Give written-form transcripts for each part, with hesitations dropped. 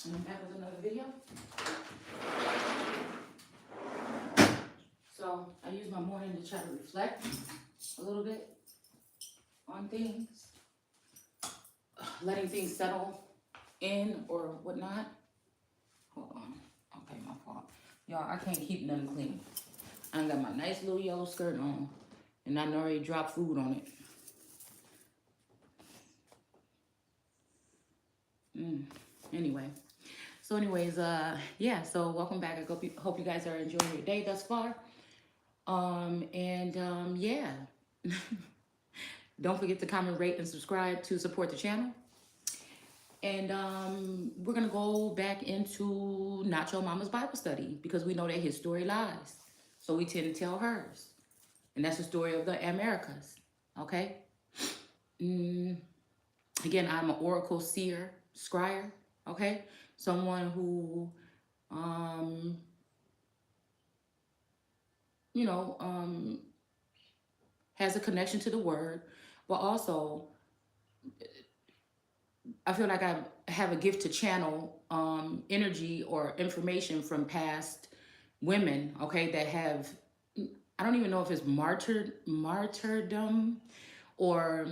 And I'm back with another video. So I use my morning to try to reflect a little bit on things, letting things settle in or whatnot. Hold on. Okay, my fault. Y'all, I can't keep nothing clean. I got my nice little yellow skirt on, and I already dropped food on it. Anyway. So anyways, yeah, so welcome back. I hope you guys are enjoying your day thus far. Yeah. Don't forget to comment, rate, and subscribe to support the channel. And we're going to go back into Not Your Mama's Bible Study because we know that his story lies. So we tend to tell hers. And that's the story of the Americas. Okay? Again, I'm an oracle seer, scryer. Okay? Someone who, has a connection to the word, but also I feel like I have a gift to channel energy or information from past women, okay, that have, I don't even know if it's martyrdom or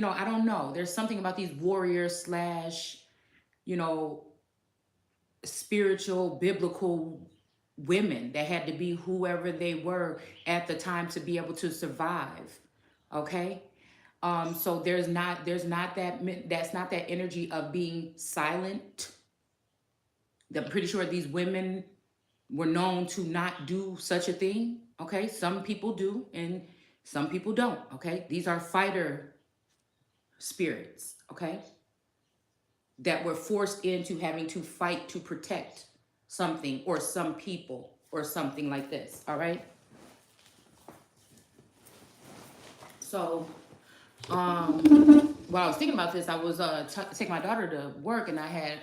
I don't know. There's something about these warriors slash, spiritual, biblical women that had to be whoever they were at the time to be able to survive. Okay. So that's not that energy of being silent. I'm pretty sure these women were known to not do such a thing. Okay. Some people do and some people don't. Okay. These are fighter spirits. Okay. That were forced into having to fight to protect something or some people or something like this. All right. So, while I was thinking about this, I was taking my daughter to work, and I had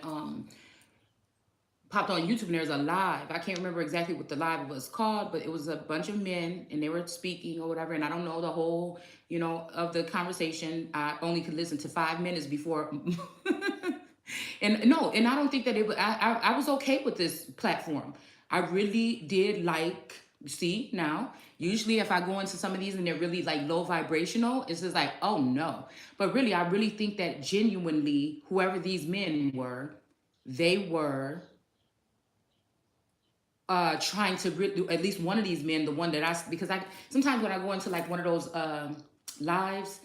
popped on YouTube, and there's a live. I can't remember exactly what the live was called, but it was a bunch of men, and they were speaking or whatever. And I don't know the whole, of the conversation. I only could listen to 5 minutes before. And no, and I don't think that it was. I was okay with this platform. I really did like. See now, usually if I go into some of these and they're really like low vibrational, it's just like, oh no. But really, I really think that genuinely, whoever these men were, they were trying to at least one of these men, the one that because I sometimes when I go into like one of those lives,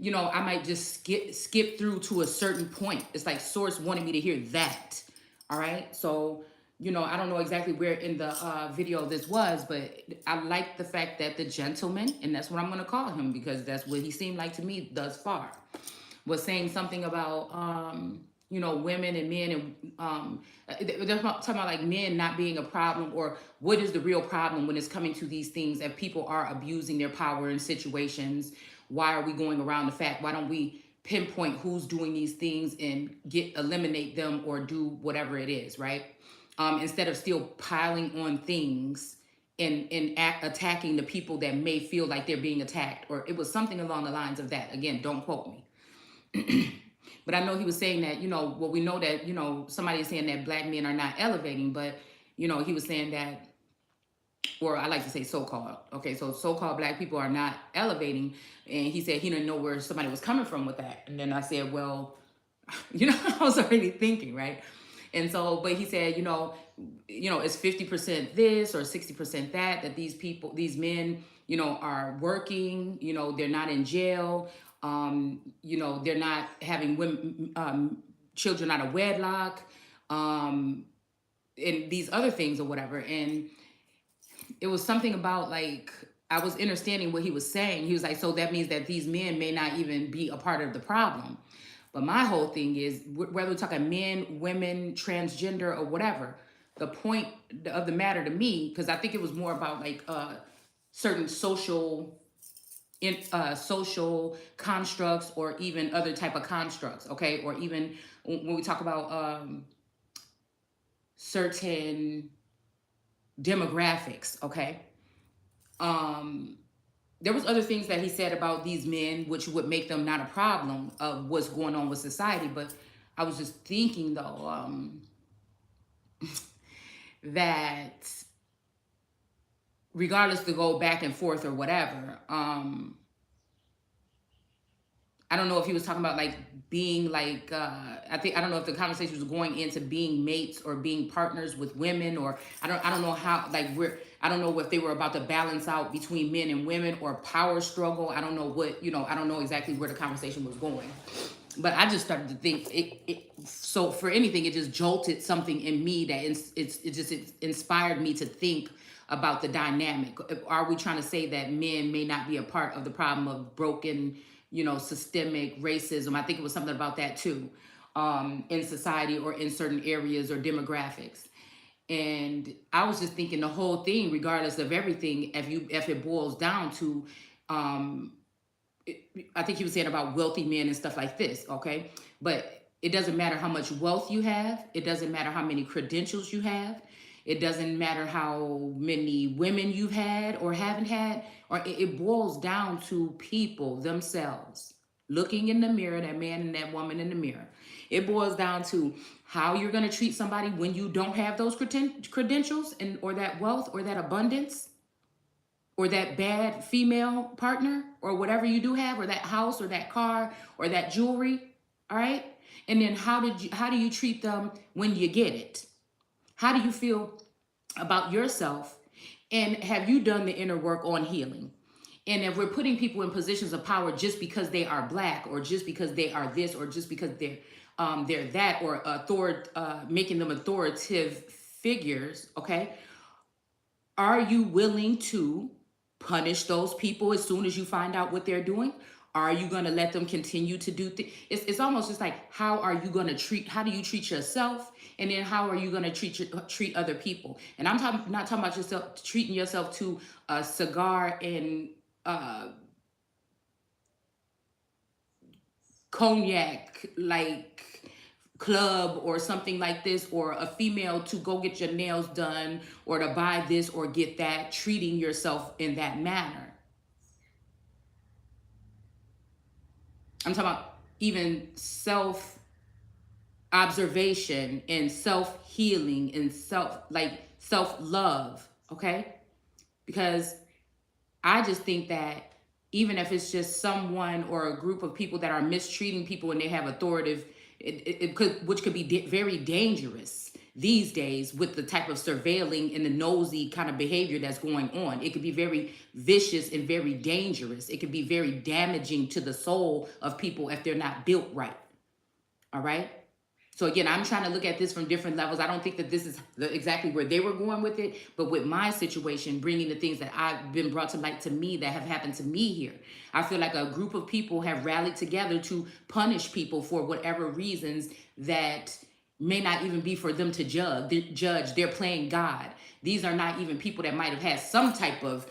I might just skip through to a certain point. It's like source wanted me to hear that. All right. So, I don't know exactly where in the video this was, but I like the fact that the gentleman, and that's what I'm going to call him because that's what he seemed like to me thus far, was saying something about, women and men, and they're talking about like men not being a problem, or what is the real problem when it's coming to these things, if people are abusing their power in situations. Why are we going around the fact? Why don't we pinpoint who's doing these things and eliminate them or do whatever it is, right? Instead of still piling on things and attacking the people that may feel like they're being attacked, or it was something along the lines of that. Again, don't quote me. But I know he was saying that, we know that, somebody is saying that black men are not elevating, but, he was saying that, or I like to say so-called. Okay, so so-called black people are not elevating. And he said he didn't know where somebody was coming from with that. And then I said, well, I was already thinking, right? And so, but he said, it's 50% this or 60% that these men, are working, they're not in jail. They're not having women, children out of wedlock, and these other things or whatever. And it was something about like, I was understanding what he was saying. He was like, so that means that these men may not even be a part of the problem. But my whole thing is, whether we're talking men, women, transgender, or whatever, the point of the matter to me, because I think it was more about like certain social constructs, or even other type of constructs, okay? Or even when we talk about certain demographics, okay? There was other things that he said about these men, which would make them not a problem of what's going on with society. But I was just thinking though, that regardless to go back and forth or whatever, I don't know if he was talking about like being like I don't know if the conversation was going into being mates or being partners with women, or I don't know how, like, we're, I don't know if they were about to balance out between men and women or power struggle. I don't know what, I don't know exactly where the conversation was going. But I just started to think so for anything, it just jolted something in me that it inspired me to think about the dynamic. Are we trying to say that men may not be a part of the problem of broken, systemic racism? I think it was something about that too, in society or in certain areas or demographics. And I was just thinking the whole thing, regardless of everything, if it boils down to, um, I think he was saying about wealthy men and stuff like this, okay? But it doesn't matter how much wealth you have. It doesn't matter how many credentials you have. It doesn't matter how many women you've had or haven't had. Or it boils down to people themselves looking in the mirror, that man and that woman in the mirror. It boils down to how you're going to treat somebody when you don't have those credentials and or that wealth or that abundance, or that bad female partner, or whatever you do have, or that house or that car or that jewelry. All right. And then how do you treat them when you get it? How do you feel about yourself? And have you done the inner work on healing? And if we're putting people in positions of power just because they are black, or just because they are this, or just because they're that, or making them authoritative figures, okay? Are you willing to punish those people as soon as you find out what they're doing? Are you going to let them continue to do things? It's almost just like, how do you treat yourself? And then how are you going to treat other people? And I'm not talking about yourself, treating yourself to a cigar and cognac, like, club or something like this, or a female to go get your nails done or to buy this or get that, treating yourself in that manner. I'm talking about even self observation and self healing and self love, okay? Because I just think that even if it's just someone or a group of people that are mistreating people and they have authoritative, which could be very dangerous these days with the type of surveilling and the nosy kind of behavior that's going on. It could be very vicious and very dangerous. It could be very damaging to the soul of people if they're not built right. All right. So again, I'm trying to look at this from different levels. I don't think that this is exactly where they were going with it, but with my situation, bringing the things that I've been brought to light to me that have happened to me here, I feel like a group of people have rallied together to punish people for whatever reasons that may not even be for them to judge. They're playing God. These are not even people that might have had some type of,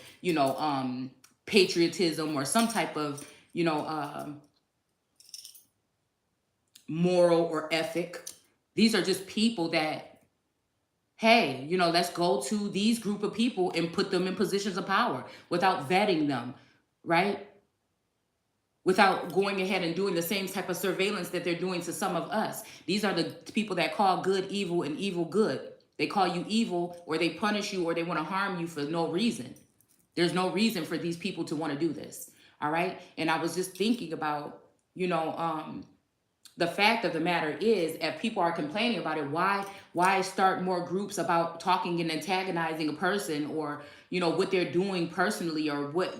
patriotism or some type of, moral or ethic. These are just people that, hey, let's go to these group of people and put them in positions of power without vetting them, right? Without going ahead and doing the same type of surveillance that they're doing to some of us. These are the people that call good evil and evil good. They call you evil, or they punish you, or they want to harm you for no reason. There's no reason for these people to want to do this. All right. And I was just thinking about, the fact of the matter is, if people are complaining about it, why start more groups about talking and antagonizing a person, or what they're doing personally, or what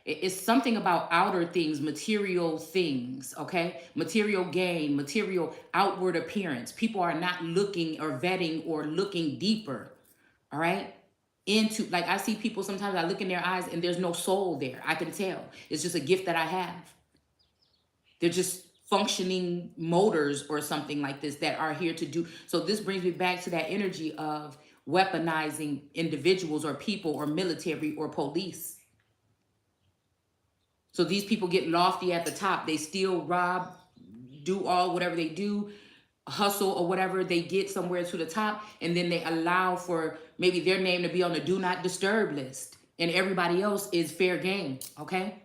it's something about outer things, material things, okay? Material gain, material outward appearance. People are not looking or vetting or looking deeper, all right? Into, like, I see people sometimes, I look in their eyes and there's no soul there. I can tell. It's just a gift that I have. They're just functioning motors or something like this that are here to do. So this brings me back to that energy of weaponizing individuals or people or military or police. So these people get lofty at the top. They steal, rob, do all whatever they do, hustle or whatever. They get somewhere to the top, and then they allow for maybe their name to be on the do not disturb list, and everybody else is fair game. Okay.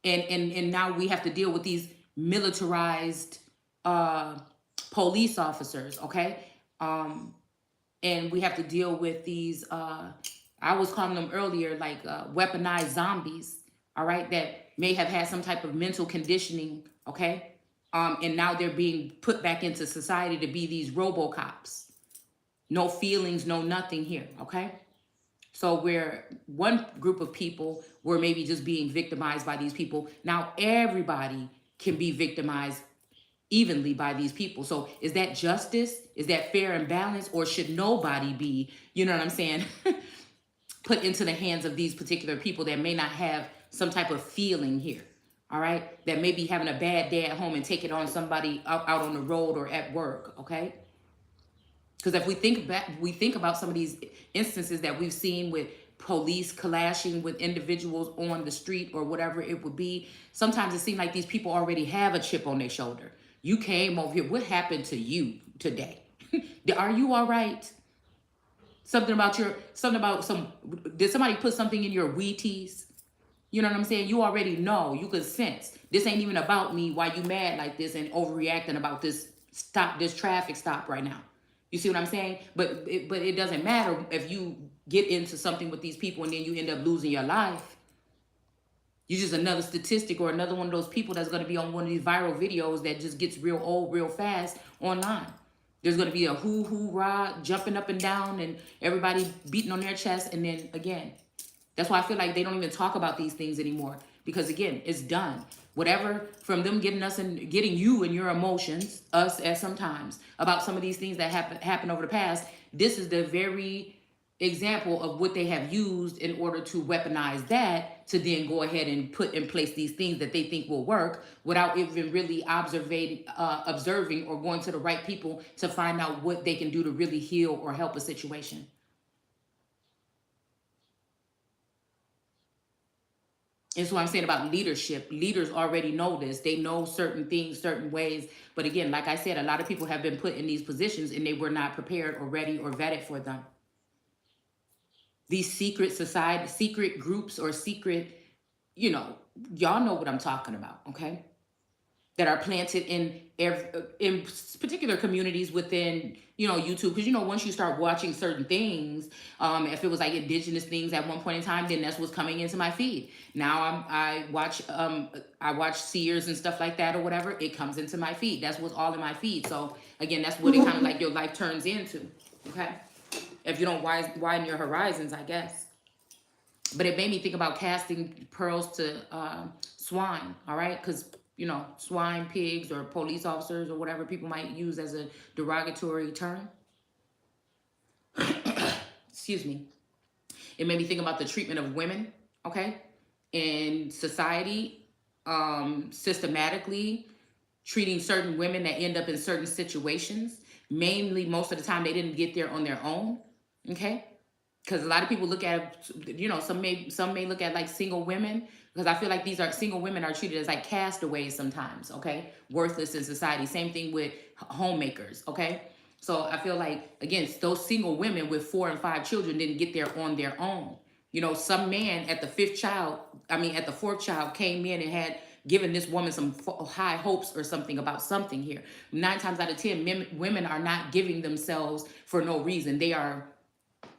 And now we have to deal with these militarized police officers, okay? And we have to deal with these, I was calling them earlier, like weaponized zombies, all right, that may have had some type of mental conditioning, okay? And now they're being put back into society to be these RoboCops. No feelings, no nothing here, okay? So where one group of people were maybe just being victimized by these people, now everybody can be victimized evenly by these people. So is that justice? Is that fair and balanced? Or should nobody be, you know what I'm saying, put into the hands of these particular people that may not have some type of feeling here? All right, that may be having a bad day at home and take it on somebody out on the road or at work. Okay, because if we think back, we think about some of these instances that we've seen with police clashing with individuals on the street or whatever it would be. Sometimes it seems like these people already have a chip on their shoulder. You came over here. What happened to you today? Are you all right? Something about did somebody put something in your Wheaties? You know what I'm saying? You already know. You could sense. This ain't even about me. Why you mad like this and overreacting about this traffic stop right now? You see what I'm saying? But it doesn't matter if you get into something with these people and then you end up losing your life. You're just another statistic or another one of those people that's going to be on one of these viral videos that just gets real old real fast online. There's going to be a hoo-hoo-rah jumping up and down and everybody beating on their chest. And then again, that's why I feel like they don't even talk about these things anymore. Because again, it's done. Whatever from them getting us and getting you and your emotions, us at sometimes, about some of these things that happened over the past. This is the very example of what they have used in order to weaponize that to then go ahead and put in place these things that they think will work without even really observing or going to the right people to find out what they can do to really heal or help a situation. And so I'm saying about leadership. Leaders already know this. They know certain things, certain ways. But again, like I said, a lot of people have been put in these positions and they were not prepared or ready or vetted for them. These secret society, secret groups or secret, y'all know what I'm talking about, okay? That are planted in particular communities within YouTube, because once you start watching certain things, if it was like indigenous things at one point in time, then that's what's coming into my feed. Now I watch seers and stuff like that or whatever. It comes into my feed. That's what's all in my feed. So again, that's what it kind of like your life turns into. Okay, if you don't widen your horizons, I guess. But it made me think about casting pearls to swine. All right, because swine, pigs, or police officers, or whatever people might use as a derogatory term. Excuse me. It made me think about the treatment of women, okay, in society, systematically treating certain women that end up in certain situations. Mainly, most of the time, they didn't get there on their own, okay? Because a lot of people look at, some may look at like single women, because I feel like these are single women are treated as like castaways sometimes, okay? Worthless in society. Same thing with homemakers, okay? So I feel like, again, those single women with 4 and 5 children didn't get there on their own. Some man at the 4th child came in and had given this woman some high hopes or something about something here. 9 times out of 10, women are not giving themselves for no reason. They are,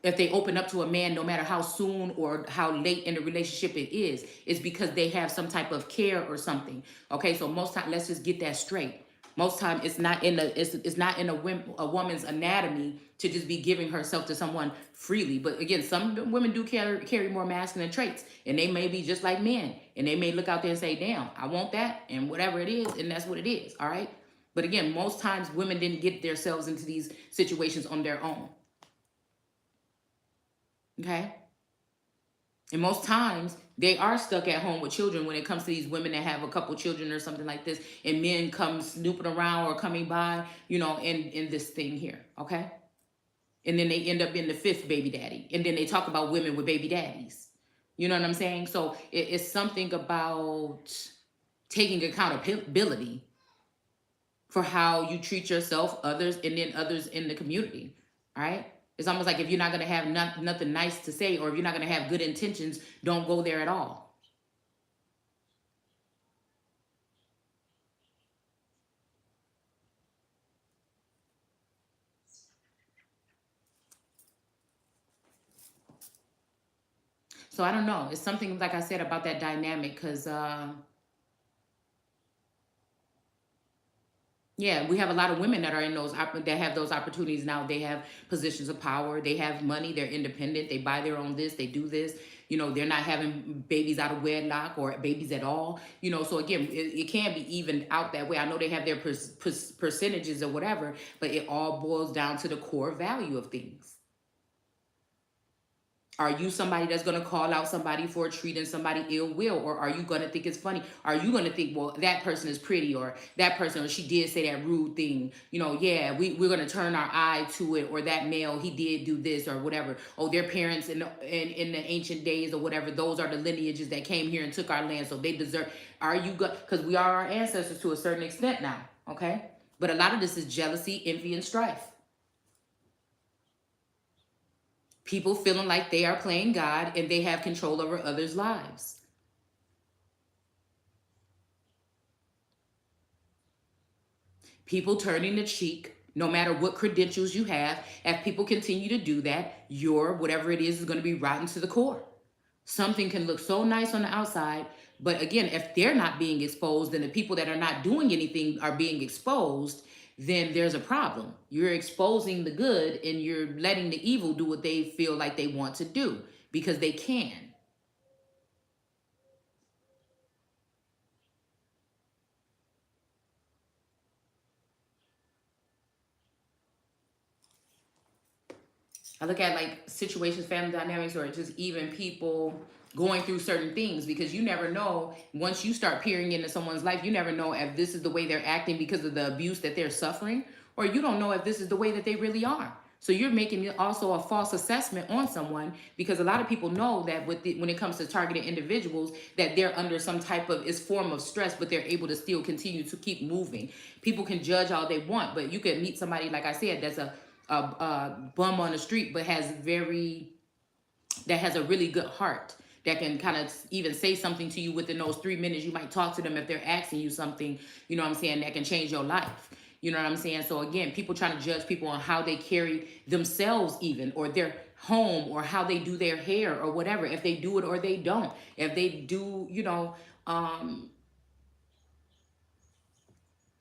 if they open up to a man, no matter how soon or how late in the relationship it is, it's because they have some type of care or something. Okay, so most time, let's just get that straight. Most time, it's not in a woman's anatomy to just be giving herself to someone freely. But again, some women do carry more masculine traits, and they may be just like men, and they may look out there and say, "Damn, I want that," and whatever it is, and that's what it is. All right. But again, most times women didn't get themselves into these situations on their own. Okay. And most times they are stuck at home with children when it comes to these women that have a couple children or something like this, and men come snooping around or coming by, in this thing here. Okay. And then they end up being the 5th baby daddy. And then they talk about women with baby daddies. You know what I'm saying? So it's something about taking accountability for how you treat yourself, others, and then others in the community. All right. It's almost like if you're not going to have nothing nice to say, or if you're not going to have good intentions, don't go there at all. So I don't know. It's something like I said about that dynamic because yeah, we have a lot of women that are in that have those opportunities now. They have positions of power, they have money, they're independent, they buy their own this, they do this. You know, they're not having babies out of wedlock or babies at all. You know, so again, it can be evened out that way. I know they have their percentages or whatever, but it all boils down to the core value of things. Are you somebody that's going to call out somebody for treating somebody ill will? Or are you going to think it's funny? Are you going to think, well, that person is pretty, or that person, or she did say that rude thing? You know, yeah, we're going to turn our eye to it, or that male, he did do this or whatever. Oh, their parents in the ancient days or whatever, those are the lineages that came here and took our land. So they deserve, are you good? Because we are our ancestors to a certain extent now, okay? But a lot of this is jealousy, envy, and strife. People feeling like they are playing God and they have control over others' lives. People turning the cheek, no matter what credentials you have. If people continue to do that, your whatever it is going to be rotten to the core. Something can look so nice on the outside, but again, if they're not being exposed and the people that are not doing anything are being exposed, then there's a problem. You're exposing the good and you're letting the evil do what they feel like they want to do because they can. I look at like situations, family dynamics, or just even people going through certain things because you never know. Once you start peering into someone's life, you never know if this is the way they're acting because of the abuse that they're suffering, or you don't know if this is the way that they really are. So you're making also a false assessment on someone because a lot of people know that when it comes to targeted individuals, that they're under some type of form of stress, but they're able to still continue to keep moving. People can judge all they want, but you could meet somebody, like I said, that's a bum on the street, but that has a really good heart that can kind of even say something to you within those 3 minutes. You might talk to them if they're asking you something, you know what I'm saying, that can change your life. You know what I'm saying? So again, people trying to judge people on how they carry themselves even, or their home, or how they do their hair or whatever, if they do it or they don't, if they do,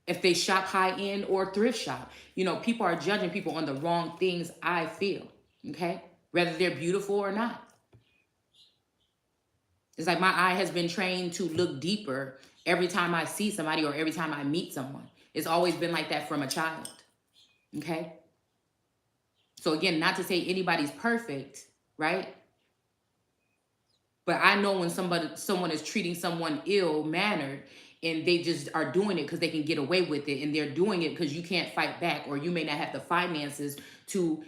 if they shop high end or thrift shop. You know, people are judging people on the wrong things, I feel, okay? Whether they're beautiful or not. It's like my eye has been trained to look deeper every time I see somebody or every time I meet someone. It's always been like that from a child, okay? So again, not to say anybody's perfect, right? But I know when someone is treating someone ill mannered and they just are doing it because they can get away with it, and they're doing it because you can't fight back, or you may not have the finances to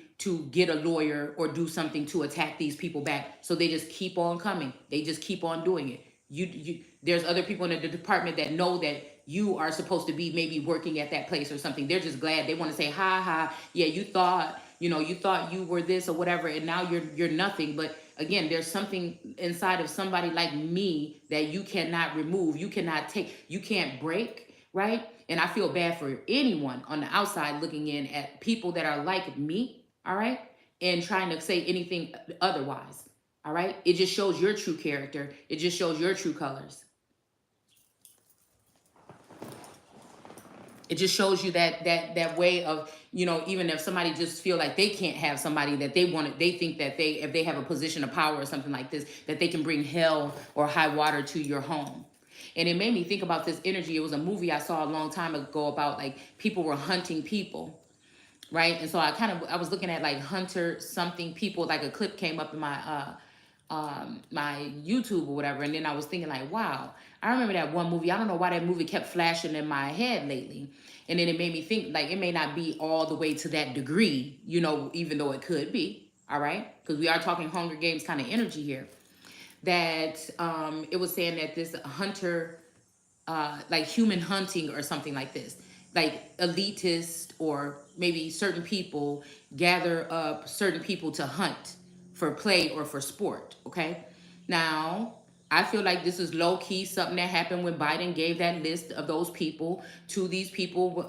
get a lawyer or do something to attack these people back. So they just keep on coming. They just keep on doing it. There's other people in the department that know that you are supposed to be maybe working at that place or something. They're just glad. They want to say, ha ha, yeah, you thought you were this or whatever, and now you're nothing. But again, there's something inside of somebody like me that you cannot remove, you cannot take, you can't break, right? And I feel bad for anyone on the outside looking in at people that are like me, all right, and trying to say anything otherwise. All right, it just shows your true character, it just shows your true colors. It just shows you that way of, even if somebody just feel like they can't have somebody that they want, they think that if they have a position of power or something like this, that they can bring hell or high water to your home. And it made me think about this energy. It was a movie I saw a long time ago about like people were hunting people, right? And so I was looking at like hunter something people, like a clip came up in my YouTube or whatever, and then I was thinking like, wow, I remember that one movie. I don't know why that movie kept flashing in my head lately. And then it made me think like it may not be all the way to that degree, even though it could be, all right? Because we are talking Hunger Games kind of energy here. That it was saying that this hunter, like human hunting or something like this, like elitist or maybe certain people gather up certain people to hunt for play or for sport, okay? Now, I feel like this is low key something that happened when Biden gave that list of those people to these people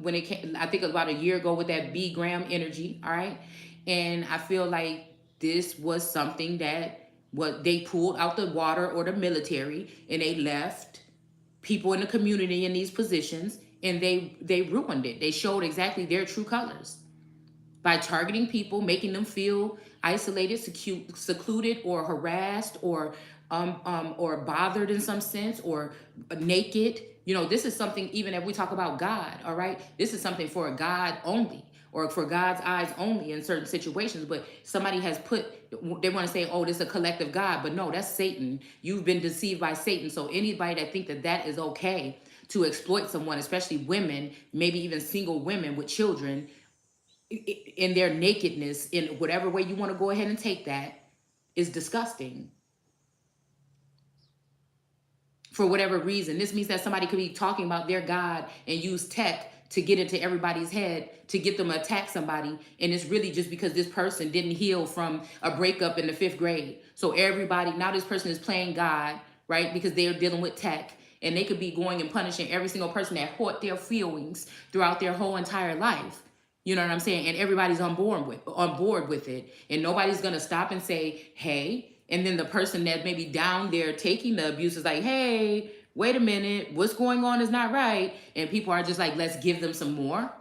when it came, I think about a year ago with that B Graham energy, all right? And I feel like this was something that what they pulled out the water or the military, and they left people in the community in these positions, and they ruined it. They showed exactly their true colors by targeting people, making them feel isolated, secluded, or harassed, or bothered in some sense, or naked. You know, this is something, even if we talk about God, all right, this is something for God only, or for God's eyes only in certain situations. But somebody has put, they want to say, oh, this is a collective God, but no, that's Satan. You've been deceived by Satan. So anybody that think that that is okay to exploit someone, especially women, maybe even single women with children, in their nakedness, in whatever way you want to go ahead and take that, is disgusting. For whatever reason, this means that somebody could be talking about their God and use tech to get into everybody's head to get them to attack somebody, and it's really just because this person didn't heal from a breakup in the 5th grade. So everybody, now this person is playing God, right? Because they're dealing with tech, and they could be going and punishing every single person that hurt their feelings throughout their whole entire life. You know what I'm saying? And everybody's on board with it. And nobody's gonna stop and say, hey. And then the person that may be down there taking the abuse is like, hey, wait a minute, what's going on is not right. And people are just like, let's give them some more.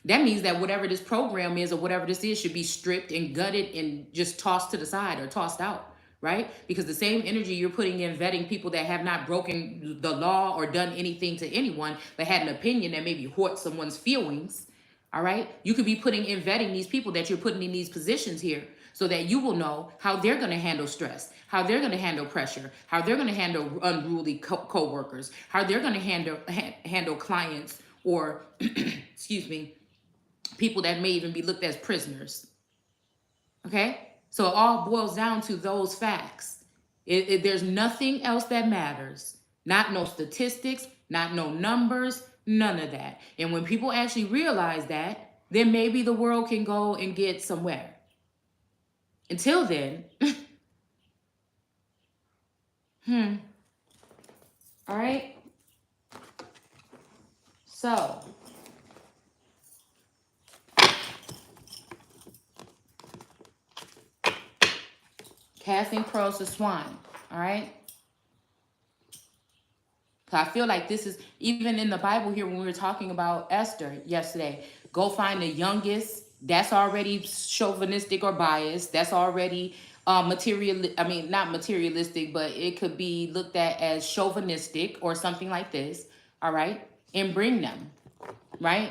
That means that whatever this program is or whatever this is should be stripped and gutted and just tossed to the side or tossed out, right? Because the same energy you're putting in vetting people that have not broken the law or done anything to anyone, but had an opinion that maybe hurt someone's feelings, all right? You could be putting in vetting these people that you're putting in these positions here so that you will know how they're going to handle stress, how they're going to handle pressure, how they're going to handle unruly co-workers, how they're going to handle clients or, excuse me, people that may even be looked as prisoners. Okay? So it all boils down to those facts. There's nothing else that matters. Not no statistics, not no numbers, none of that. And when people actually realize that, then maybe the world can go and get somewhere. Until then, all right? So, casting pearls to swine, all right? So I feel like this is, even in the Bible here, when we were talking about Esther yesterday, go find the youngest. That's already chauvinistic or biased. That's already not materialistic, but it could be looked at as chauvinistic or something like this, all right? And bring them, right?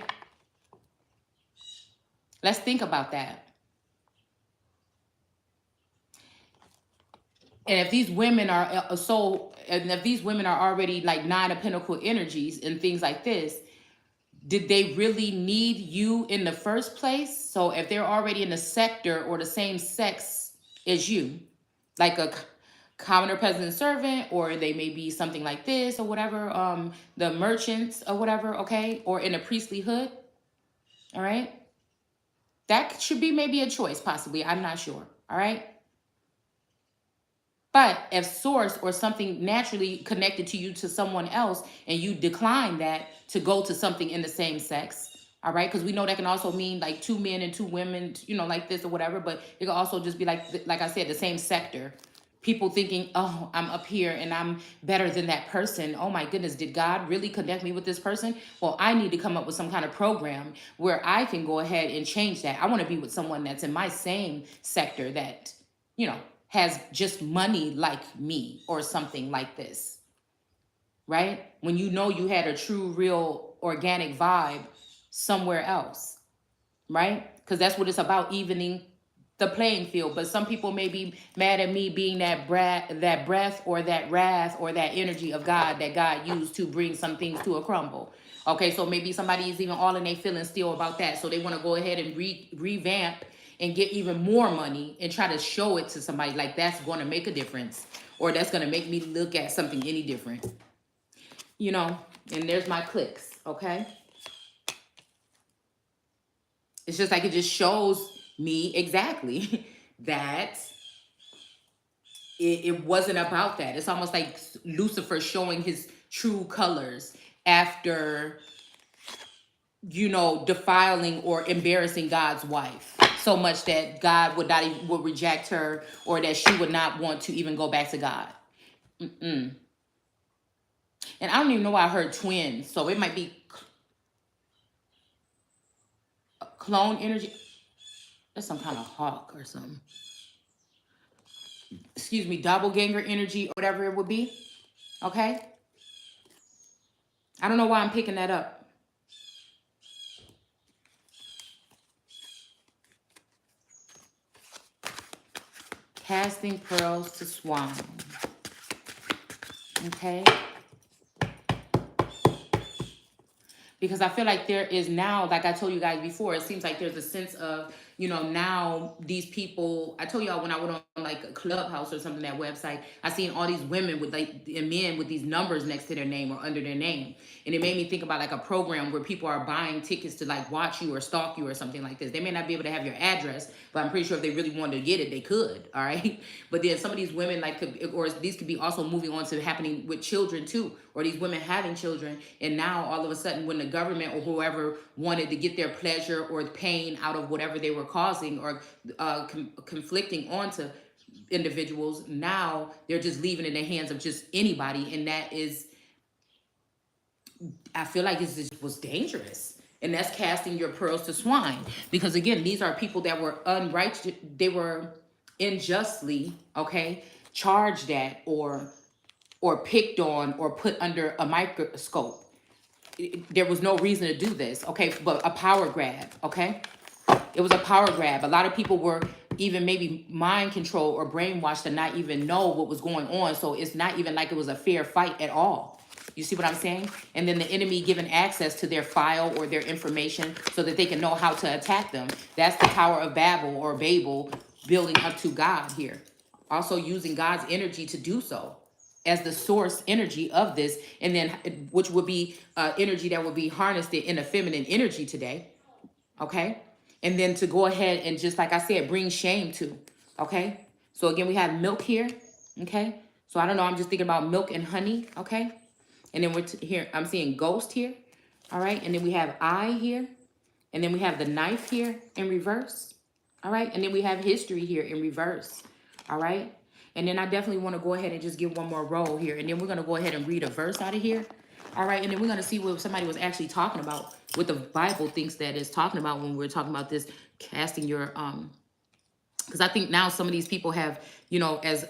Let's think about that. And if these women are and if these women are already like 9 of Pentacle energies and things like this, did they really need you in the first place? So if they're already in the sector or the same sex as you, like a commoner, peasant, servant, or they may be something like this or whatever, the merchants or whatever, okay, or in a priestly hood, all right? That should be maybe a choice, possibly. I'm not sure, all right? But if source or something naturally connected to you to someone else and you decline that to go to something in the same sex, all right? Because we know that can also mean like 2 men and 2 women, you know, like this or whatever. But it could also just be like I said, the same sector. People thinking, oh, I'm up here and I'm better than that person. Oh my goodness, did God really connect me with this person? Well, I need to come up with some kind of program where I can go ahead and change that. I want to be with someone that's in my same sector that, you know, has just money like me or something like this, right? When you know you had a true, real, organic vibe somewhere else, right? Because that's what it's about, evening the playing field. But some people may be mad at me being that breath or that wrath or that energy of God that God used to bring some things to a crumble. Okay, so maybe somebody is even all in their feelings still about that. So they want to go ahead and revamp and get even more money and try to show it to somebody like that's going to make a difference or that's going to make me look at something any different. You know, and there's my clicks, okay? It's just like it just shows me exactly that it wasn't about that. It's almost like Lucifer showing his true colors after, you know, defiling or embarrassing God's wife. so much that God would not even, would reject her, or that she would not want to even go back to God. Mm-mm. And I don't even know why I heard twins, so it might be clone energy. That's some kind of hawk or something. Excuse me, doppelganger energy, or whatever it would be. Okay? I don't know why I'm picking that up. Casting pearls to swine. Okay? Because I feel like there is now, like I told you guys before, it seems like there's a sense of, now these people, I told y'all when I went on like a Clubhouse or something, that website, I seen all these women with like, and men with these numbers next to their name or under their name. And it made me think about like a program where people are buying tickets to like watch you or stalk you or something like this. They may not be able to have your address, but I'm pretty sure if they really wanted to get it, they could. All right. But then some of these women like could, or these could be also moving on to happening with children too, or these women having children. And now all of a sudden when the government or whoever wanted to get their pleasure or pain out of whatever they were causing or conflicting onto individuals, now they're just leaving it in the hands of just anybody. And that is, I feel like it was dangerous. And that's casting your pearls to swine. Because again, these are people that were unrighteous, they were unjustly, okay, charged at or picked on or put under a microscope. There was no reason to do this, okay? But a power grab, okay? It was a power grab. A lot of people were even maybe mind control or brainwashed to not even know what was going on. So it's not even like it was a fair fight at all. You see what I'm saying? And then the enemy given access to their file or their information so that they can know how to attack them. That's the Tower of Babel or Babel, building up to God here. Also using God's energy to do so as the source energy of this, and then which would be energy that would be harnessed in a feminine energy today, okay? And then to go ahead and just like I said, bring shame to, okay? So again, we have milk here, okay? So I don't know, I'm just thinking about milk and honey, okay? And then here, I'm seeing ghost here, all right? And then we have eye here, and then we have the knife here in reverse, all right? And then we have history here in reverse, all right? And then I definitely want to go ahead and just give one more roll here. And then we're going to go ahead and read a verse out of here. All right. And then we're going to see what somebody was actually talking about, what the Bible thinks that is talking about when we're talking about this casting your, because I think now some of these people have, as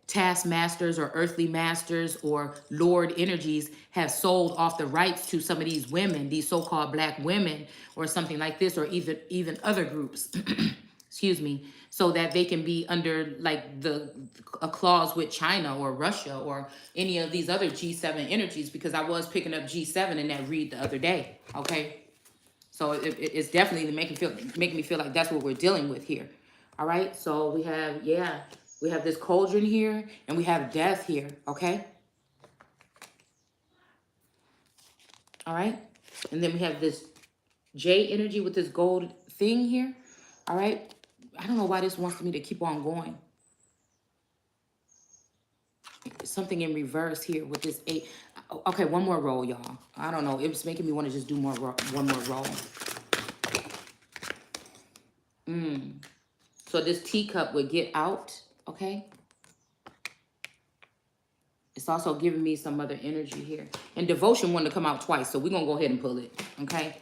taskmasters or earthly masters or Lord energies have sold off the rights to some of these women, these so-called black women or something like this, or even other groups. Excuse me, so that they can be under like a clause with China or Russia or any of these other G7 energies, because I was picking up G7 in that read the other day, okay? So it's definitely making me feel like that's what we're dealing with here, all right? So we have, we have this cauldron here and we have death here, okay? All right? And then we have this J energy with this gold thing here, all right? I don't know why this wants me to keep on going. Something in reverse here with this 8. Okay, one more roll, y'all. I don't know. It was making me want to just do one more roll. So this teacup would get out, okay? It's also giving me some other energy here. And devotion wanted to come out twice, so we're going to go ahead and pull it, okay?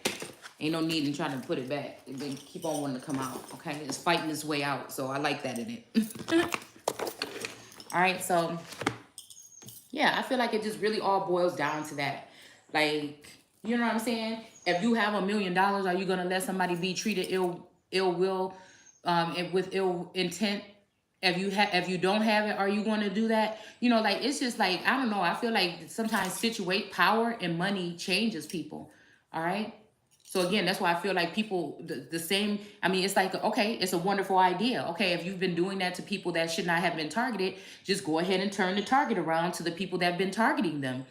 Ain't no need in trying to put it back. It then keep on wanting to come out, okay? It's fighting its way out, so I like that in it. All right, so, yeah, I feel like it just really all boils down to that. Like, you know what I'm saying? If you have $1 million, are you going to let somebody be treated ill will and with ill intent? If you don't have it, are you going to do that? Like, it's just like, I don't know. I feel like sometimes power and money changes people, all right? So again, that's why I feel like people, the same, I mean, it's like, okay, it's a wonderful idea. Okay, if you've been doing that to people that should not have been targeted, just go ahead and turn the target around to the people that have been targeting them.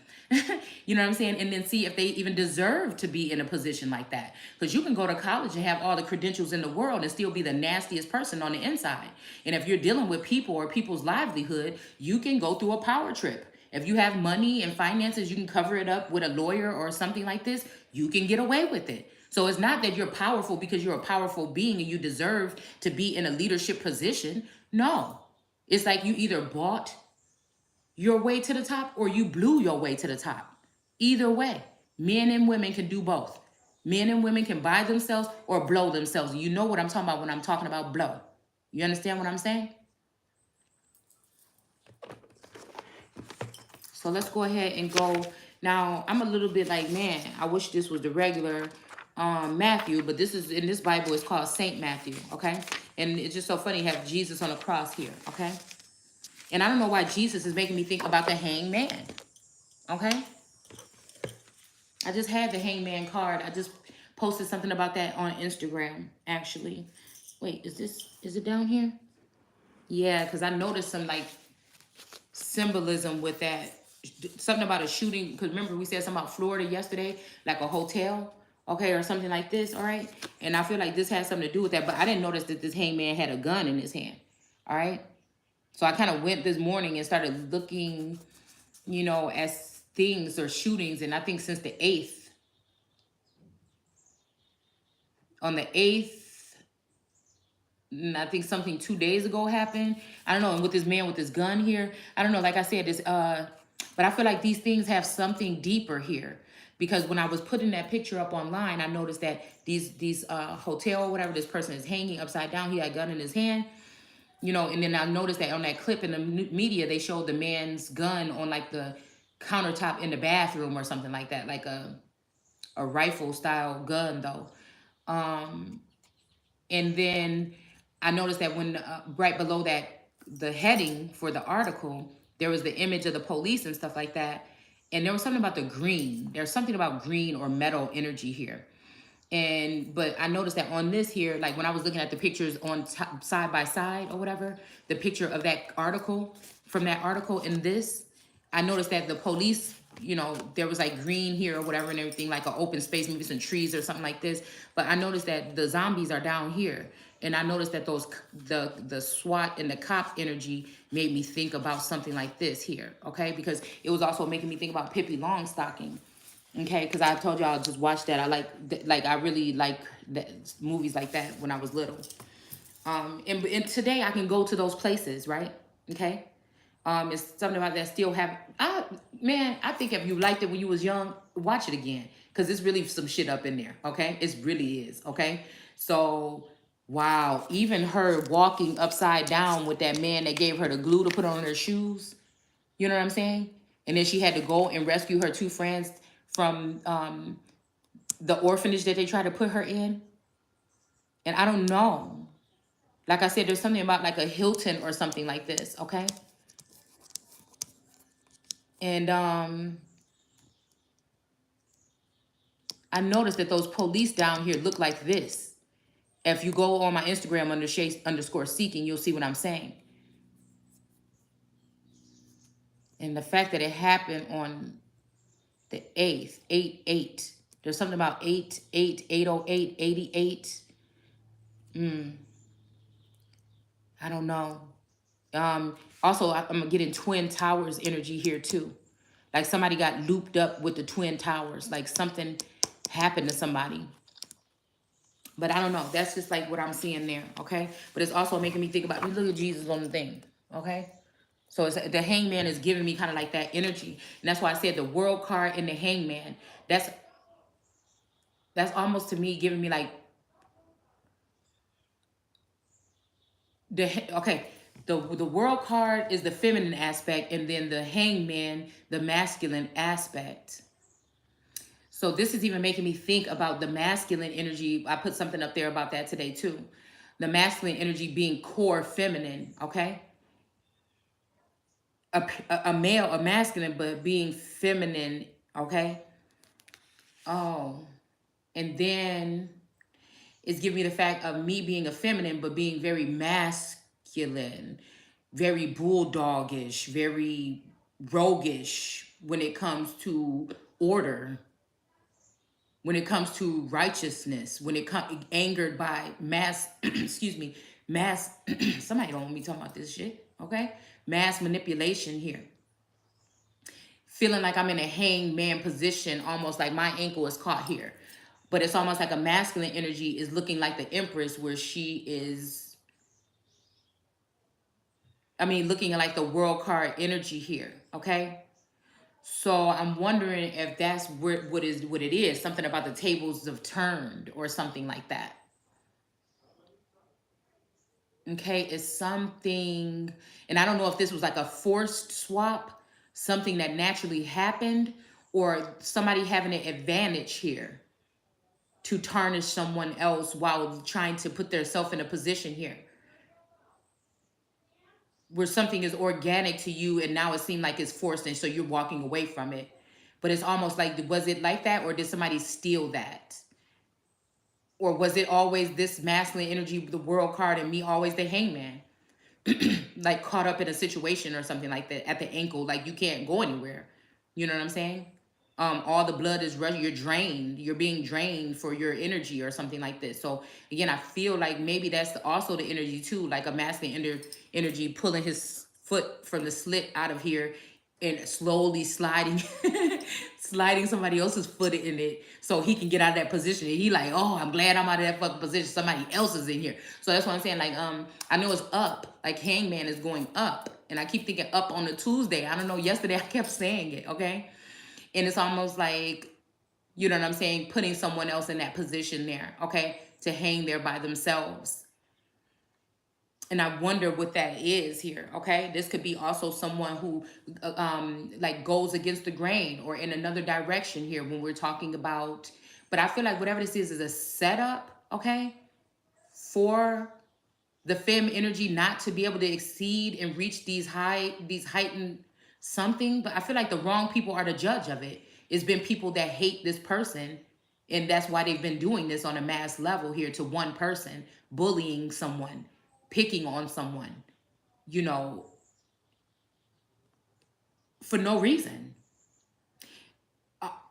You know what I'm saying? And then see if they even deserve to be in a position like that. Because you can go to college and have all the credentials in the world and still be the nastiest person on the inside. And if you're dealing with people or people's livelihood, you can go through a power trip. If you have money and finances, you can cover it up with a lawyer or something like this. You can get away with it. So it's not that you're powerful because you're a powerful being and you deserve to be in a leadership position. No. It's like you either bought your way to the top or you blew your way to the top. Either way, men and women can do both. Men and women can buy themselves or blow themselves. You know what I'm talking about when I'm talking about blow. You understand what I'm saying? So let's go ahead and go. Now, I'm a little bit like, man, I wish this was the regular Matthew, but this is in this Bible, it's called Saint Matthew, okay? And it's just so funny to have Jesus on the cross here, okay? And I don't know why Jesus is making me think about the hangman, okay? I just had the hangman card. I just posted something about that on Instagram, actually. Wait, is it down here? Yeah, because I noticed some like symbolism with that. Something about a shooting, because remember we said something about Florida yesterday, like a hotel, okay, or something like this, all right? And I feel like this has something to do with that, but I didn't notice that this hangman had a gun in his hand, all right? So I kind of went this morning and started looking, you know, as things or shootings, and I think since the 8th, on the 8th, and I think something 2 days ago happened. I don't know, and with this man with this gun here, I don't know, like I said, this but I feel like these things have something deeper here. Because when I was putting that picture up online, I noticed that these hotel or whatever, this person is hanging upside down. He had a gun in his hand, you know, and then I noticed that on that clip in the media, they showed the man's gun on like the countertop in the bathroom or something like that, like a rifle style gun though. And then I noticed that when right below that, the heading for the article, there was the image of the police and stuff like that. And there was something about the green. There's something about green or metal energy here. And but I noticed that on this here, like when I was looking at the pictures on top, side by side or whatever, the picture of that article, from that article and this, I noticed that the police, you know, there was like green here or whatever and everything, like an open space, maybe some trees or something like this. But I noticed that the zombies are down here. And I noticed that those the SWAT and the cop energy made me think about something like this here, okay? Because it was also making me think about Pippi Longstocking, okay? Because I told y'all just watch that. I like I really like that, movies like that when I was little. And today I can go to those places, right? Okay. It's something about that still have. Man, I think if you liked it when you was young, watch it again because it's really some shit up in there. Okay, it really is. Okay, so wow, even her walking upside down with that man that gave her the glue to put on her shoes. You know what I'm saying? And then she had to go and rescue her two friends from the orphanage that they tried to put her in. And I don't know. Like I said, there's something about like a Hilton or something like this. Okay. And I noticed that those police down here look like this. If you go on my Instagram under Shay_seeking, you'll see what I'm saying. And the fact that it happened on the 8th, 8/8. There's something about 8/8, 8/08, 88. I don't know. Also, I'm getting Twin Towers energy here too. Like somebody got looped up with the Twin Towers. Like something happened to somebody. But I don't know. That's just like what I'm seeing there, okay? But it's also making me think about, look at Jesus on the thing, okay? So it's, the hangman is giving me kind of like that energy. And that's why I said the world card and the hangman. That's almost to me giving me like, the world card is the feminine aspect, and then the hangman, the masculine aspect. So this is even making me think about the masculine energy. I put something up there about that today too. The masculine energy being core feminine, okay? A male, a masculine, but being feminine, okay? Oh, and then it's giving me the fact of me being a feminine, but being very masculine, very bulldogish, very roguish when it comes to order, when it comes to righteousness, when it comes angered by mass, excuse me, mass, somebody don't want me talking about this shit, okay? Mass manipulation here. feeling like I'm in a hangman position, almost like my ankle is caught here. But it's almost like a masculine energy is looking like the Empress, where she is, I mean, looking at like the world card energy here, okay? So I'm wondering if that's what it is, something about the tables have turned or something like that. Okay, it's something, and I don't know if this was like a forced swap, something that naturally happened, or somebody having an advantage here to tarnish someone else while trying to put themselves in a position here where something is organic to you and now it seemed like it's forced, and so you're walking away from it. But it's almost like, was it like that, or did somebody steal that? Or was it always this masculine energy, the world card, and me always the hangman? Like caught up in a situation or something like that at the ankle, like you can't go anywhere. You know what I'm saying? All the blood is rushing, you're drained, you're being drained for your energy or something like this. So again, I feel like maybe that's also the energy too, like a masculine energy pulling his foot from the slit out of here and slowly sliding sliding somebody else's foot in it so he can get out of that position. And he like, oh, I'm glad I'm out of that fucking position, somebody else is in here. So that's what I'm saying, like, I know it's up, like hangman is going up, and I keep thinking up on a Tuesday. I don't know, yesterday I kept saying it, okay? And it's almost like, you know what I'm saying, putting someone else in that position there, okay, to hang there by themselves. And I wonder what that is here, okay? This could be also someone who like goes against the grain or in another direction here when we're talking about, but I feel like whatever this is a setup, okay, for the femme energy not to be able to exceed and reach these heightened something. But I feel like the wrong people are the judge of it. It's been people that hate this person, and that's why they've been doing this on a mass level here to one person, bullying someone, picking on someone, you know, for no reason.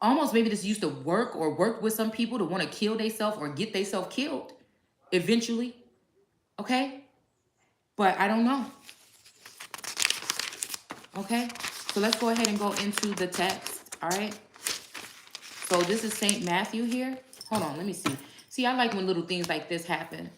Almost maybe this used to work or work with some people to want to kill themselves or get themselves killed eventually, okay? But I don't know. Okay, so let's go ahead and go into the text. All right, so this is Saint Matthew here. Hold on, let me see. See, I like when little things like this happen.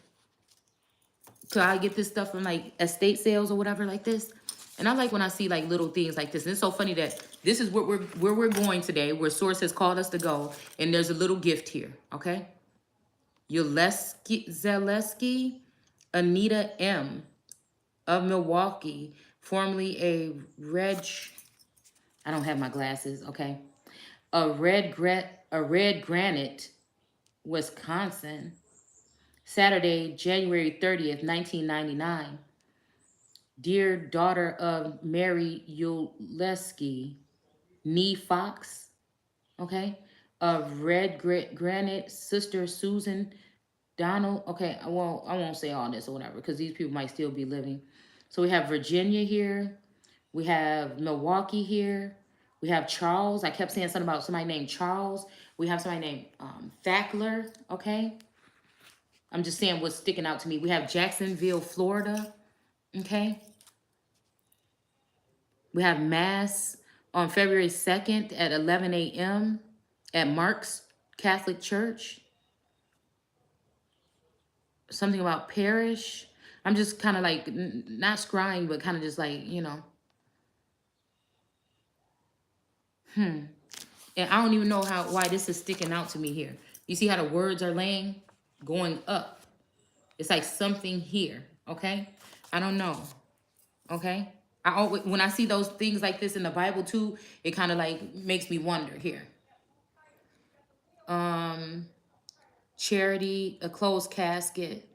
So I get this stuff from like estate sales or whatever like this, and I like when I see like little things like this. And it's so funny that this is where we're going today, where Source has called us to go, and there's a little gift here. Okay, Zaleski, Anita M. of Milwaukee, formerly a I don't have my glasses, okay. A red granite, Wisconsin, Saturday, January 30th, 1999. Dear daughter of Mary Uleski, Nee Fox, okay. Of red granite, sister Susan Donald, okay, I won't say all this or whatever because these people might still be living. So we have Virginia here. We have Milwaukee here. We have Charles. I kept saying something about somebody named Charles. We have somebody named Fackler, okay? I'm just saying what's sticking out to me. We have Jacksonville, Florida, okay? We have Mass on February 2nd at 11 a.m. at Mark's Catholic Church. Something about parish. I'm just kind of like, not scrying, but kind of just like, you know. And I don't even know why this is sticking out to me here. You see how the words are laying? Going up. It's like something here, okay? I don't know, okay? I always, when I see those things like this in the Bible too, it kind of like makes me wonder here. Charity, a closed casket.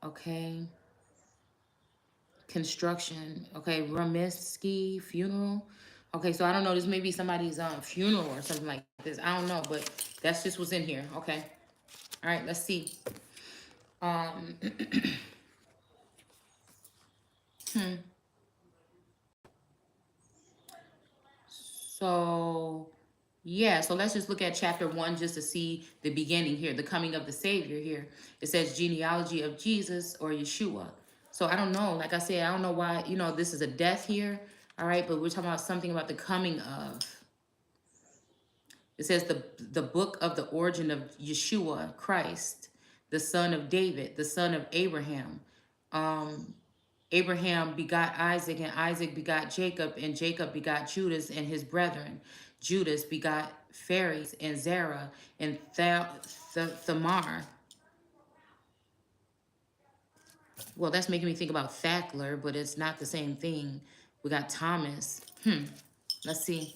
Okay. Construction. Okay, Rameski funeral. Okay, so I don't know. This may be somebody's funeral or something like this. I don't know, but that's just what's in here. Okay. All right, let's see. So, yeah, so let's just look at chapter 1 just to see the beginning here, the coming of the Savior here. It says genealogy of Jesus or Yeshua. So I don't know. Like I said, I don't know why, you know, this is a death here. All right, but we're talking about something about the coming of. It says the book of the origin of Yeshua Christ, the son of David, the son of Abraham. Um, Abraham begot Isaac, and Isaac begot Jacob, and Jacob begot Judas and his brethren. Judas begot Phares and Zerah and Thamar. Well, that's making me think about Thackler, but it's not the same thing. We got Thomas. Let's see.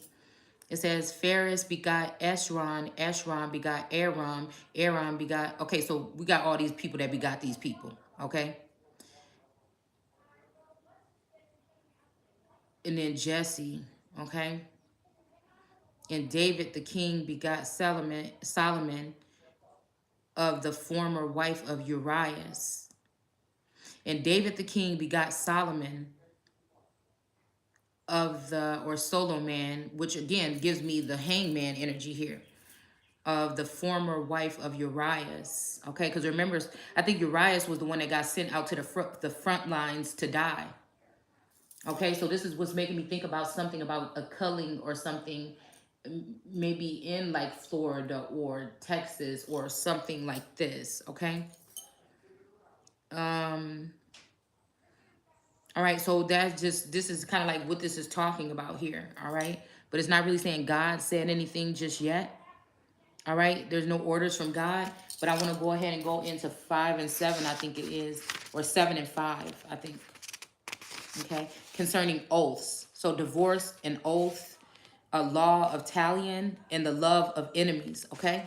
It says Phares begot Eshron, Eshron begot Aram, Aram begot. Okay, so we got all these people that begot these people. Okay, and then Jesse. Okay, and David the king begot Solomon of the former wife of Urias. And David the king begot Solomon of the, or Solomon, which again gives me the hangman energy here, of the former wife of Urias. Okay, because remember, I think Urias was the one that got sent out to the front lines to die. Okay, so this is what's making me think about something about a culling or something, maybe in like Florida or Texas or something like this. Okay. All right, so that's just, this is kind of like what this is talking about here. All right, but it's not really saying God said anything just yet. All right, there's no orders from God, but I want to go ahead and go into 5 and 7, I think it is, or 7 and 5, I think. Okay, concerning oaths. So divorce and oath, a law of talion, and the love of enemies. Okay,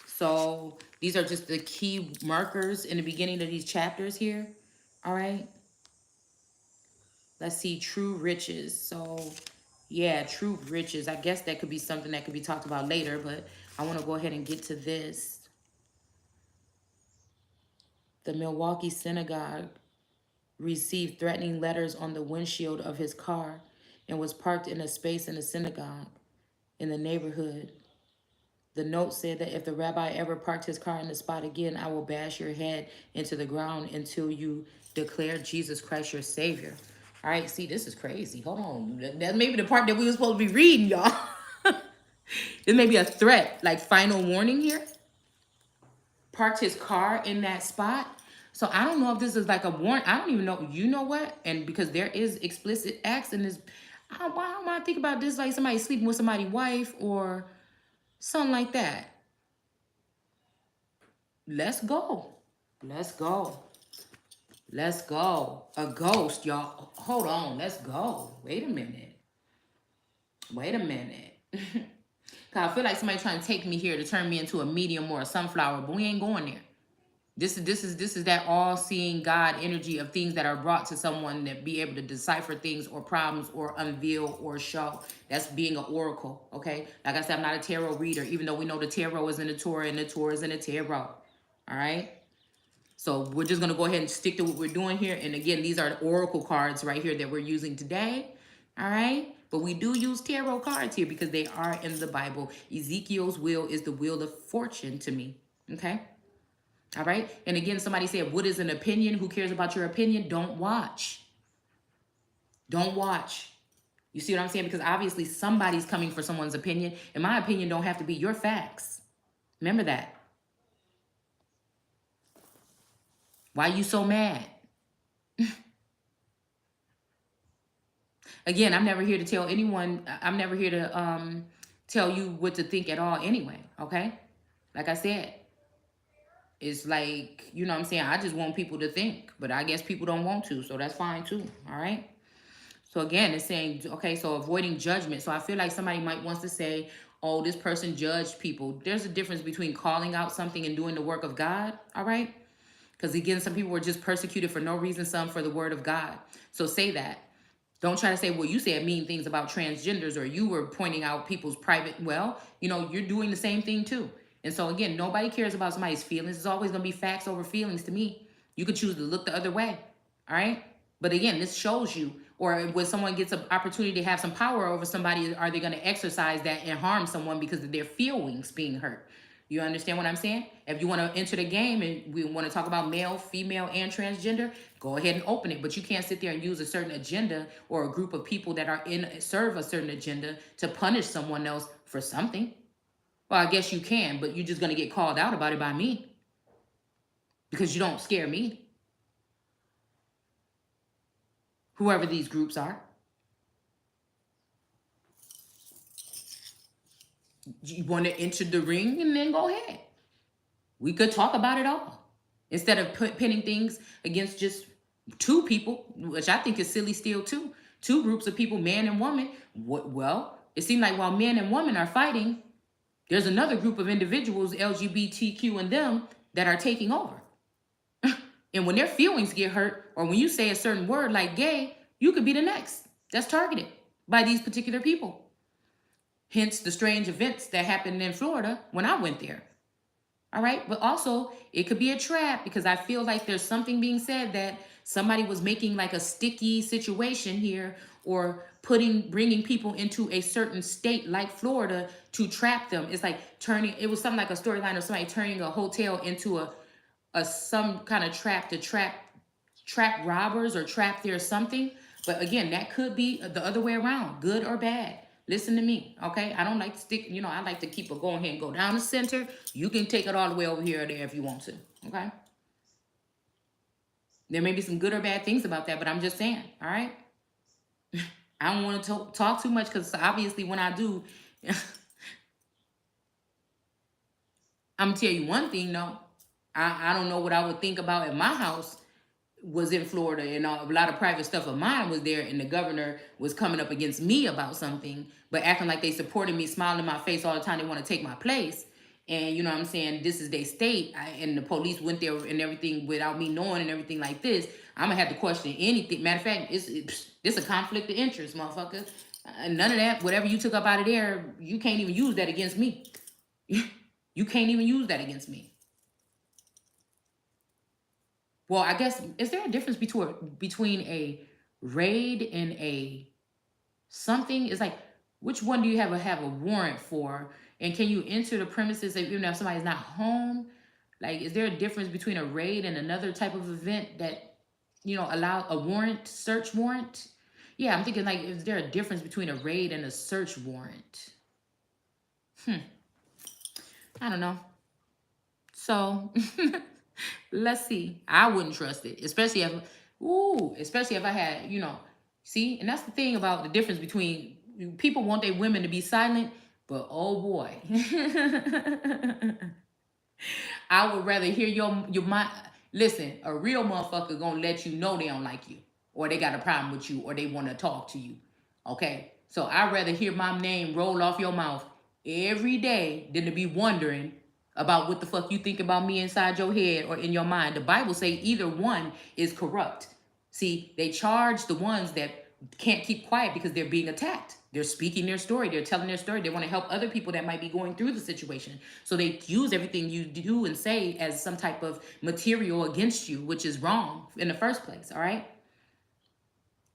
so these are just the key markers in the beginning of these chapters here. All right, let's see, true riches. So yeah, true riches. I guess that could be something that could be talked about later, but I want to go ahead and get to this. The Milwaukee synagogue received threatening letters on the windshield of his car and was parked in a space in the synagogue in the neighborhood. The note said that if the rabbi ever parked his car in the spot again, I will bash your head into the ground until you declare Jesus Christ your Savior. All right, see, this is crazy. Hold on. That may be the part that we were supposed to be reading, y'all. This may be a threat, like final warning here. Parked his car in that spot. So I don't know if this is like a warrant. I don't even know. You know what? And because there is explicit acts in this, why don't I think about this like somebody sleeping with somebody's wife or something like that? Let's go. Let's go. Let's go. A ghost, y'all. Hold on. Let's go. Wait a minute. Wait a minute. Cause I feel like somebody trying to take me here to turn me into a medium or a sunflower, but we ain't going there. This is that all-seeing God energy of things that are brought to someone that be able to decipher things or problems or unveil or show. That's being an oracle, okay? Like I said, I'm not a tarot reader, even though we know the tarot is in the Torah and the Torah is in the tarot, all right? So we're just going to go ahead and stick to what we're doing here. And again, these are the oracle cards right here that we're using today, all right? But we do use tarot cards here because they are in the Bible. Ezekiel's will is the wheel of fortune to me, okay? All right. And again, somebody said, what is an opinion? Who cares about your opinion? Don't watch. Don't watch. You see what I'm saying? Because obviously somebody's coming for someone's opinion. And my opinion don't have to be your facts. Remember that. Why are you so mad? Again, I'm never here to tell anyone. I'm never here to tell you what to think at all anyway. Okay. Like I said. It's like, you know what I'm saying? I just want people to think, but I guess people don't want to, so that's fine too, all right? So again, it's saying, okay, so avoiding judgment. So I feel like somebody might want to say, oh, this person judged people. There's a difference between calling out something and doing the work of God, all right? Because again, some people were just persecuted for no reason, some for the word of God. So say that. Don't try to say, well, you said mean things about transgenders or you were pointing out people's private, well, you know, you're doing the same thing too. And so again, nobody cares about somebody's feelings. It's always going to be facts over feelings to me. You could choose to look the other way. All right. But again, this shows you, or when someone gets an opportunity to have some power over somebody, are they going to exercise that and harm someone because of their feelings being hurt? You understand what I'm saying? If you want to enter the game and we want to talk about male, female, and transgender, go ahead and open it. But you can't sit there and use a certain agenda or a group of people that are in serve a certain agenda to punish someone else for something. Well, I guess you can, but you're just gonna get called out about it by me because you don't scare me. Whoever these groups are. You want to enter the ring, and then go ahead. We could talk about it all instead of pinning things against just two people, which I think is silly still too. Two groups of people, man and woman. Well, it seems like while men and women are fighting, there's another group of individuals, LGBTQ and them, that are taking over. And when their feelings get hurt, or when you say a certain word like gay, you could be the next that's targeted by these particular people. Hence the strange events that happened in Florida when I went there. All right. But also it could be a trap, because I feel like there's something being said that somebody was making like a sticky situation here, or bringing people into a certain state like Florida to trap them. It's like it was something like a storyline of somebody turning a hotel into some kind of trap to trap robbers or trap their something. But again, that could be the other way around, good or bad. Listen to me, okay? I don't like to stick, I like to keep it going here and go down the center. You can take it all the way over here or there if you want to, okay? There may be some good or bad things about that, but I'm just saying, all right? I don't want to talk too much, because obviously when I do, I'm going to tell you one thing, though. I don't know what I would think about if my house was in Florida and a lot of private stuff of mine was there, and the governor was coming up against me about something, but acting like they supported me, smiling in my face all the time. They want to take my place. And you know what I'm saying? This is their state. And the police went there and everything without me knowing and everything like this. I'm going to have to question anything. Matter of fact, it's a conflict of interest, motherfucker. None of that, whatever you took up out of there, you can't even use that against me. You can't even use that against me. Well, I guess, is there a difference between a raid and a something? It's like, which one do you have a warrant for? And can you enter the premises even if somebody's not home? Like, is there a difference between a raid and another type of event that, allow a warrant, search warrant? Yeah, I'm thinking, like, is there a difference between a raid and a search warrant? I don't know. So... let's see. I wouldn't trust it, especially if I had, see, and that's the thing about the difference between people want their women to be silent, but oh boy, I would rather hear your mind. Listen, a real motherfucker gonna let you know they don't like you, or they got a problem with you, or they want to talk to you. Okay, so I'd rather hear my name roll off your mouth every day than to be wondering about what the fuck you think about me inside your head or in your mind. The Bible say either one is corrupt. See, they charge the ones that can't keep quiet because they're being attacked. They're speaking their story. They're telling their story. They want to help other people that might be going through the situation. So they use everything you do and say as some type of material against you, which is wrong in the first place, all right?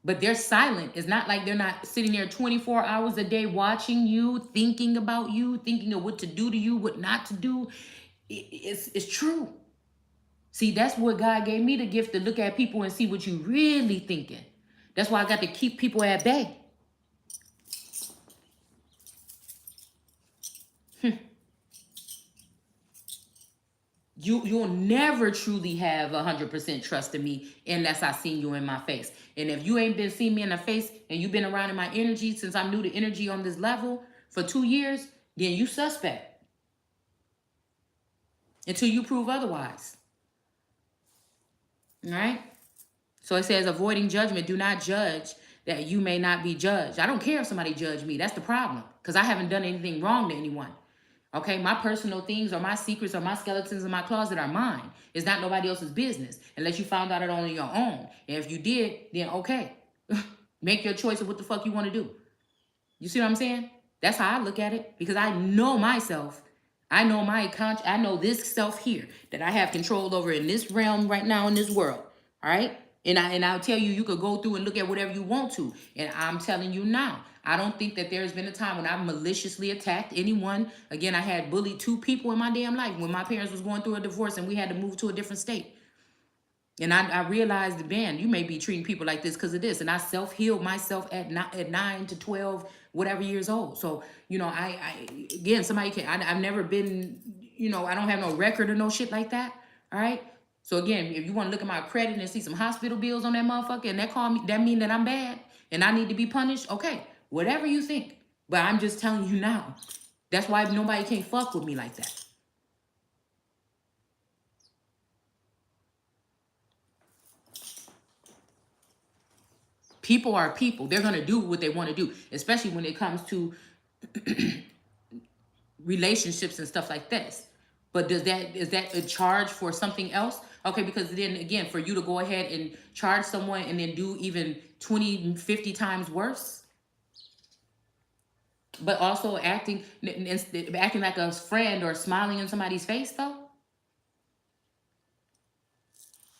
But they're silent. It's not like they're not sitting there 24 hours a day watching you, thinking about you, thinking of what to do to you, what not to do. It's true. See, that's what God gave me the gift, to look at people and see what you really thinking. That's why I got to keep people at bay. You'll never truly have 100% trust in me unless I seen you in my face. And if you ain't been seeing me in the face and you've been around in my energy since I'm new to energy on this level for 2 years, then you suspect. Until you prove otherwise. All right? So it says, avoiding judgment, do not judge that you may not be judged. I don't care if somebody judge me. That's the problem. Because I haven't done anything wrong to anyone. Okay, my personal things or my secrets or my skeletons in my closet are mine. It's not nobody else's business unless you found out it on your own. And if you did, then okay. Make your choice of what the fuck you want to do. You see what I'm saying? That's how I look at it, because I know myself. I know I know this self here that I have control over in this realm right now in this world. All right? And I'll tell you, you could go through and look at whatever you want to. And I'm telling you now, I don't think that there's been a time when I've maliciously attacked anyone. Again, I had bullied 2 people in my damn life when my parents was going through a divorce and we had to move to a different state. And I realized, man, you may be treating people like this because of this. And I self-healed myself at 9 to 12, whatever years old. So, again, somebody I've never been, I don't have no record or no shit like that. All right. So again, if you want to look at my credit and see some hospital bills on that motherfucker and that mean that I'm bad and I need to be punished. Okay. Whatever you think. But I'm just telling you now. That's why nobody can't fuck with me like that. People are people. They're going to do what they want to do, especially when it comes to relationships and stuff like this. But is that a charge for something else? Okay, because then again, for you to go ahead and charge someone and then do even 20, 50 times worse. But also acting like a friend or smiling in somebody's face though.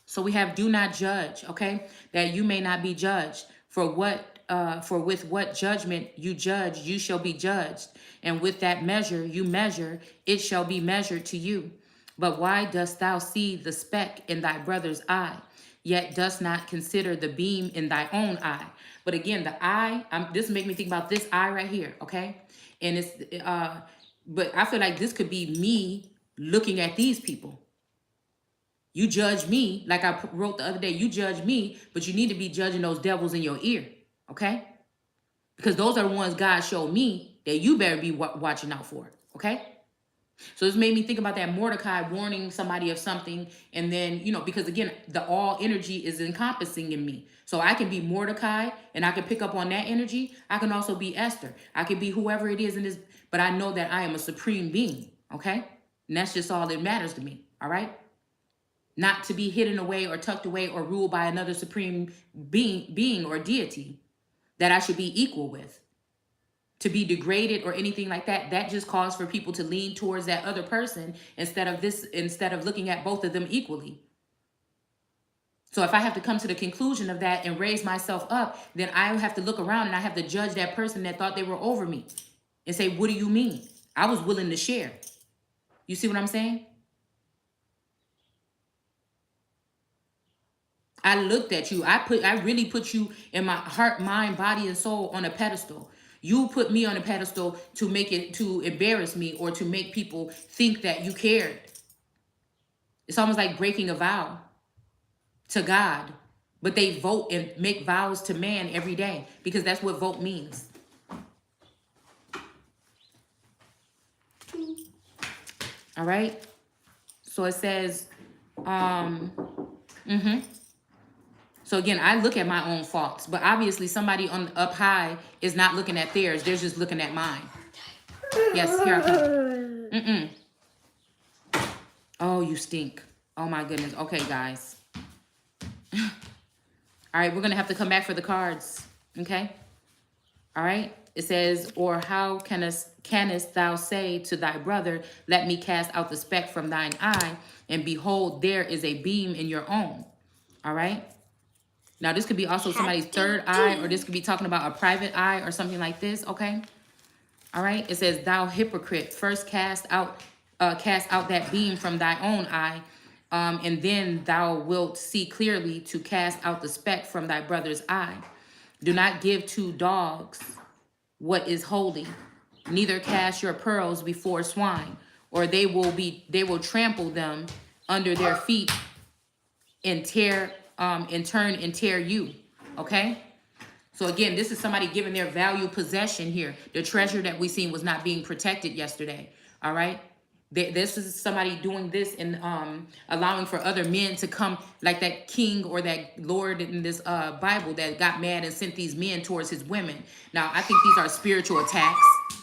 So we have do not judge, okay? That you may not be judged. For with what judgment you judge, you shall be judged. And with that measure you measure, it shall be measured to you. But why dost thou see the speck in thy brother's eye, yet dost not consider the beam in thy own eye? But again, the eye, this make me think about this eye right here, okay? And it's, but I feel like this could be me looking at these people. You judge me, like I wrote the other day, you judge me, but you need to be judging those devils in your ear, okay? Because those are the ones God showed me that you better be watching out for, okay? So this made me think about that Mordecai warning somebody of something, and then, because again, the all energy is encompassing in me. So I can be Mordecai, and I can pick up on that energy. I can also be Esther. I can be whoever it is in this, but I know that I am a supreme being, okay? And that's just all that matters to me, all right? Not to be hidden away or tucked away or ruled by another supreme being or deity that I should be equal with. To be degraded or anything like that, that just calls for people to lean towards that other person instead of looking at both of them equally. So if I have to come to the conclusion of that and raise myself up, then I have to look around and I have to judge that person that thought they were over me and say, what do you mean? I was willing to share. You see what I'm saying? I looked at you. I really put you in my heart, mind, body, and soul on a pedestal. You put me on a pedestal to embarrass me or to make people think that you cared. It's almost like breaking a vow to God, but they vote and make vows to man every day because that's what vote means. All right. So it says, So again, I look at my own faults, but obviously somebody up high is not looking at theirs. They're just looking at mine. Yes, here I come. Oh, you stink. Oh my goodness. Okay, guys. All right, we're going to have to come back for the cards. Okay? All right? It says, or how canst thou say to thy brother, let me cast out the speck from thine eye, and behold, there is a beam in your own. All right? Now, this could be also somebody's third eye, or this could be talking about a private eye or something like this, okay? All right? It says, thou hypocrite, first cast out that beam from thy own eye, and then thou wilt see clearly to cast out the speck from thy brother's eye. Do not give to dogs what is holy, neither cast your pearls before swine, or they will trample them under their feet and tear in turn and tear you. Okay? So again, this is somebody giving their valued possession here. The treasure that we seen was not being protected yesterday. All right? This is somebody doing this and allowing for other men to come, like that king or that lord in this Bible that got mad and sent these men towards his women. Now, I think these are spiritual attacks.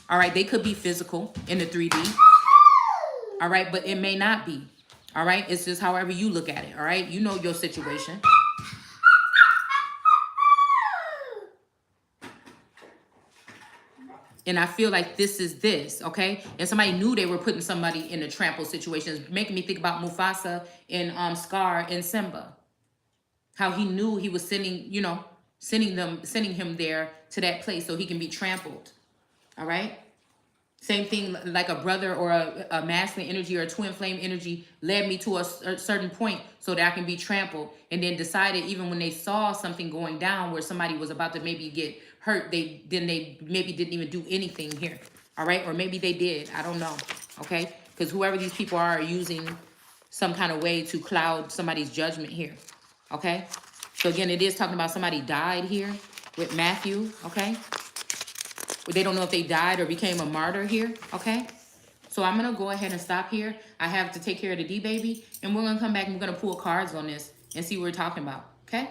All right? They could be physical in the 3D. All right? But it may not be. All right? It's just however you look at it. All right? You know your situation. And I feel like this is this, okay? And somebody knew they were putting somebody in a trample situation. It's making me think about Mufasa and Scar and Simba. How he knew he was sending, sending him there to that place so he can be trampled. All right. Same thing, like a brother or a masculine energy or a twin flame energy led me to a certain point so that I can be trampled, and then decided, even when they saw something going down where somebody was about to maybe get hurt, they maybe didn't even do anything here. All right. Or maybe they did. I don't know. Okay. Because whoever these people are using some kind of way to cloud somebody's judgment here. Okay. So again, it is talking about somebody died here with Matthew. Okay. They don't know if they died or became a martyr here, okay? So I'm going to go ahead and stop here. I have to take care of the D-baby, and we're going to come back and we're going to pull cards on this and see what we're talking about, okay?